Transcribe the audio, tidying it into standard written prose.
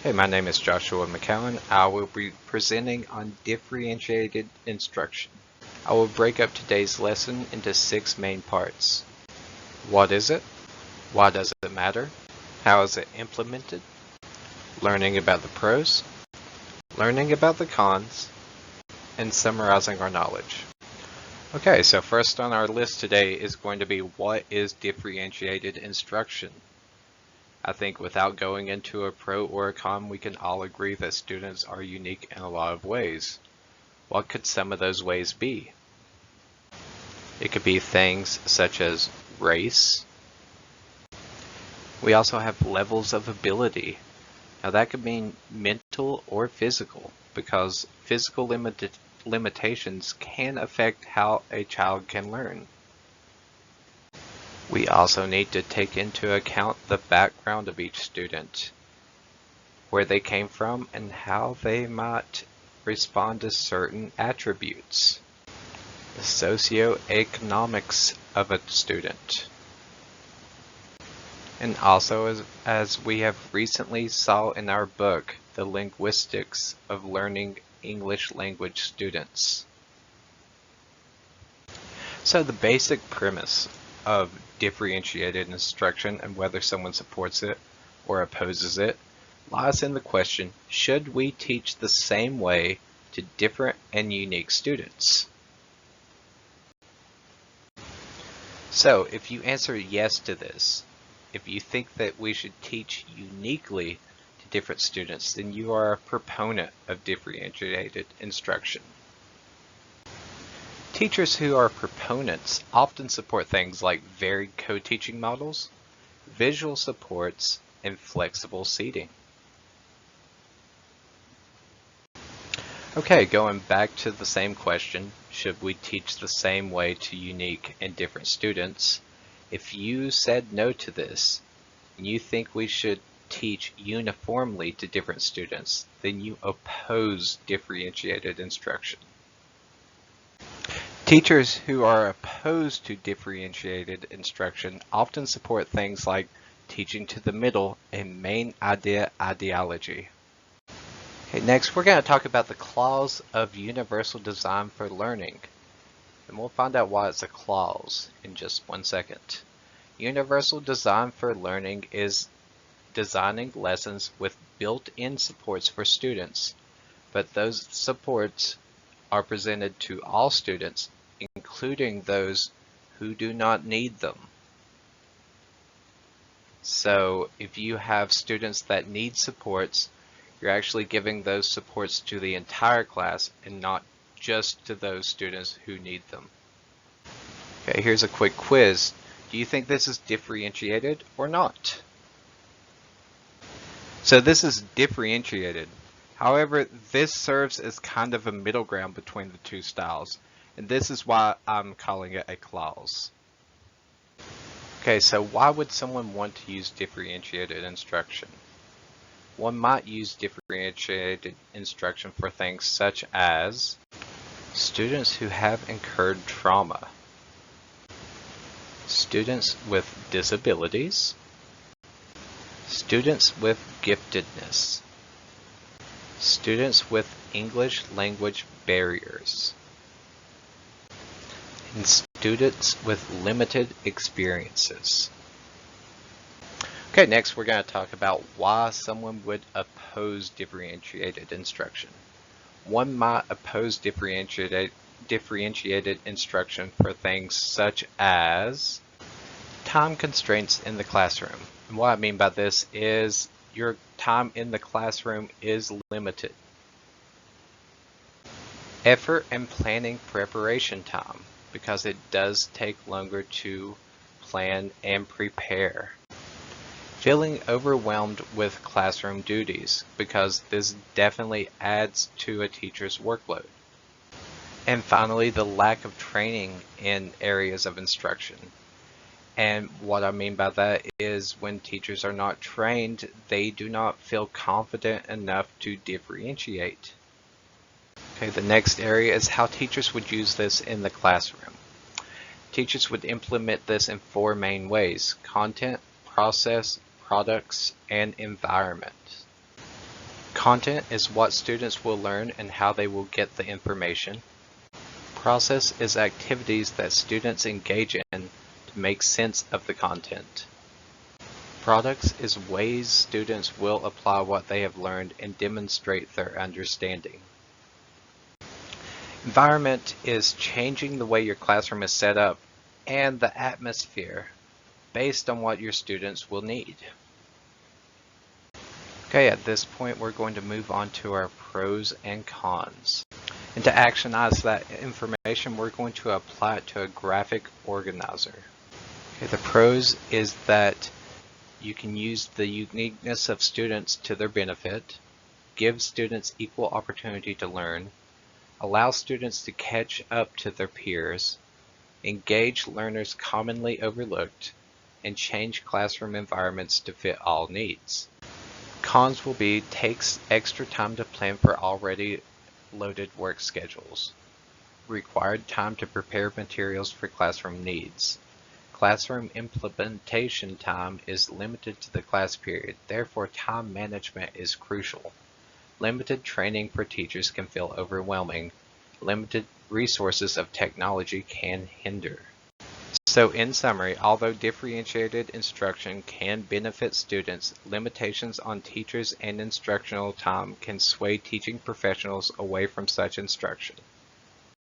Hey, my name is Joshua McCowan. I will be presenting on differentiated instruction. I will break up today's lesson into 6 main parts. What is it? Why does it matter? How is it implemented? Learning about the pros, learning about the cons, and summarizing our knowledge. Okay, so first on our list today is going to be what is differentiated instruction? I think without going into a pro or a con, we can all agree that students are unique in a lot of ways. What could some of those ways be? It could be things such as race. We also have levels of ability. Now that could mean mental or physical, because physical limitations can affect how a child can learn. We also need to take into account the background of each student, where they came from and how they might respond to certain attributes. The socioeconomics of a student. And also, as we have recently saw in our book, the linguistics of learning English language students. So the basic premise of differentiated instruction and whether someone supports it or opposes it lies in the question, should we teach the same way to different and unique students? So if you answer yes to this, if you think that we should teach uniquely to different students, then you are a proponent of differentiated instruction. Teachers who are proponents often support things like varied co-teaching models, visual supports, and flexible seating. Okay, going back to the same question, should we teach the same way to unique and different students? If you said no to this, and you think we should teach uniformly to different students, then you oppose differentiated instruction. Teachers who are opposed to differentiated instruction often support things like teaching to the middle and main idea ideology. Okay, next we're going to talk about the clause of universal design for learning. And we'll find out why it's a clause in just 1 second. Universal design for learning is designing lessons with built-in supports for students, but those supports are presented to all students, including those who do not need them. So if you have students that need supports, you're actually giving those supports to the entire class and not just to those students who need them. Okay, here's a quick quiz. Do you think this is differentiated or not? So this is differentiated. However, this serves as kind of a middle ground between the two styles, and this is why I'm calling it a clause. Okay, so why would someone want to use differentiated instruction? One might use differentiated instruction for things such as students who have incurred trauma, students with disabilities, students with giftedness, students with English language barriers, and students with limited experiences. Okay, next we're going to talk about why someone would oppose differentiated instruction. One might oppose differentiated instruction for things such as time constraints in the classroom. And what I mean by this is your time in the classroom is limited. Effort and planning preparation time, because it does take longer to plan and prepare. Feeling overwhelmed with classroom duties, because this definitely adds to a teacher's workload. And finally, the lack of training in areas of instruction. And what I mean by that is when teachers are not trained, they do not feel confident enough to differentiate. Okay, the next area is how teachers would use this in the classroom. Teachers would implement this in 4 main ways: content, process, products, and environment. Content is what students will learn and how they will get the information. Process is activities that students engage in to make sense of the content. Products is ways students will apply what they have learned and demonstrate their understanding. Environment is changing the way your classroom is set up and the atmosphere based on what your students will need. Okay, at this point we're going to move on to our pros and cons. And to actionize that information, we're going to apply it to a graphic organizer. Okay, the pros is that you can use the uniqueness of students to their benefit, give students equal opportunity to learn, allow students to catch up to their peers, engage learners commonly overlooked, and change classroom environments to fit all needs. Cons will be takes extra time to plan for already loaded work schedules, required time to prepare materials for classroom needs. Classroom implementation time is limited to the class period, therefore time management is crucial. Limited training for teachers can feel overwhelming. Limited resources of technology can hinder. So in summary, although differentiated instruction can benefit students, limitations on teachers and instructional time can sway teaching professionals away from such instruction.